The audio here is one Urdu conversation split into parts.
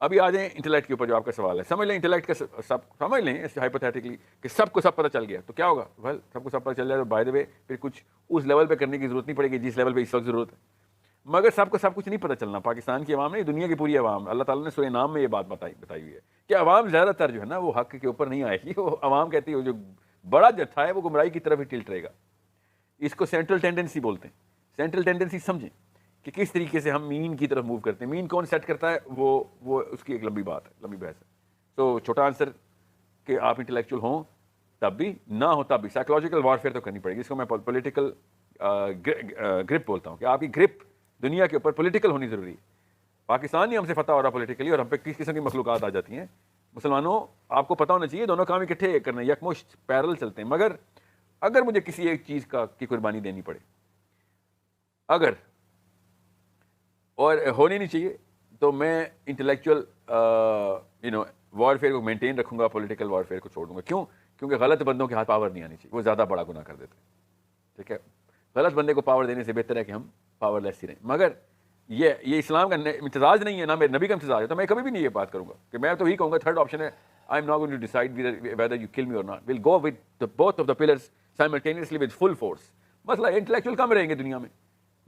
ابھی آ جائیں انٹلیکٹ کے اوپر جو آپ کا سوال ہے. سمجھ لیں انٹلیکٹ کا سب سمجھ لیں ہائپوتھیٹیکلی کہ سب کو سب پتہ چل گیا تو کیا ہوگا؟ ویل سب کو سب پتہ چل جائے تو بائی دا وے پھر کچھ اس لیول پہ کرنے کی ضرورت نہیں پڑے گی جس لیول پہ اس وقت ضرورت ہے. مگر سب کو سب کچھ نہیں پتہ چلنا. پاکستان کی عوام نہیں, دنیا کی پوری عوام, اللہ تعالیٰ نے سورہ نام میں یہ بات بتائی ہوئی ہے کہ عوام زیادہ تر جو ہے نا وہ حق کے اوپر نہیں آئے گی. وہ عوام کہتی ہے جو بڑا جتھا ہے وہ گمراہی کی طرف ہی ٹلٹ رہے گا. اس کو سینٹرل ٹینڈنسی بولتے ہیں. سینٹرل ٹینڈنسی سمجھیں کہ کس طریقے سے ہم مین کی طرف موو کرتے ہیں. مین کون سیٹ کرتا ہے وہ اس کی ایک لمبی بات ہے, لمبی بحث ہے. تو چھوٹا آنسر کہ آپ انٹلیکچوئل ہوں تب بھی, نہ ہو تب بھی, سائیکولوجیکل وارفیئر تو کرنی پڑے گی. اس کو میں پولیٹیکل گرپ بولتا ہوں کہ آپ کی گرپ دنیا کے اوپر پولیٹیکل ہونی ضروری ہے. پاکستان ہی ہم سے فتح ہو رہا پولیٹیکلی اور ہم پہ کس قسم کی مخلوقات آ جاتی ہیں. مسلمانوں آپ کو پتہ ہونا چاہیے دونوں کام اکٹھے کرنا, یکمشت پیرل چلتے ہیں. مگر اگر مجھے کسی ایک چیز کی قربانی دینی پڑے, اگر اور ہونی نہیں چاہیے, تو میں انٹلیکچوئل وارفیئر کو مینٹین رکھوں گا, پولیٹیکل وارفیئر کو چھوڑ دوں گا. کیوں؟ کیونکہ غلط بندوں کے ہاتھ پاور نہیں آنی چاہیے, وہ زیادہ بڑا گناہ کر دیتے ہیں. ٹھیک ہے, غلط بندے کو پاور دینے سے بہتر ہے کہ ہم پاور لیس ہی رہیں. مگر یہ اسلام کا امتزاج نہیں ہے, نہ میرے نبی کا امتزاج ہے. تو میں کبھی بھی نہیں یہ بات کروں گا کہ میں تو یہی کہوں گا تھرڈ آپشن ہے, I am not going to decide whether you kill me or not. We'll go with both of the pillars simultaneously with full force. مسئلہ انٹلیکچوئل کم رہیں گے دنیا میں,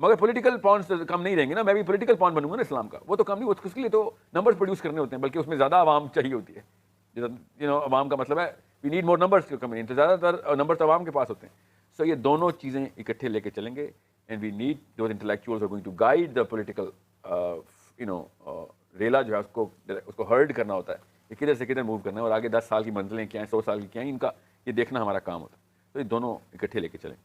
مگر پولیٹیکل پاؤنڈس کم نہیں رہیں گے نا. میں بھی پولیٹیکل پاؤنڈ بنوں گا نا اسلام کا, وہ تو کم نہیں, اس کے لیے تو نمبرز پروڈیوس کرنے ہوتے ہیں, بلکہ اس میں زیادہ عوام چاہیے ہوتی ہے. عوام کا مطلب ہے وی نیڈ مور نمبرز کم ان, تو زیادہ تر نمبرز عوام کے پاس ہوتے ہیں. سو یہ دونوں چیزیں اکٹھے لے کے چلیں گے. And we need those intellectuals are going to guide the political ریلا جو ہے اس کو ہرڈ کرنا ہوتا ہے کہ کدھر سے کدھر موو کرنا ہے, اور آگے 10 سال کی منزلیں کیا ہیں, 100 سال کی کیا ہیں, ان کا یہ دیکھنا ہمارا کام ہوتا ہے. تو یہ دونوں اکٹھے لے کے چلیں.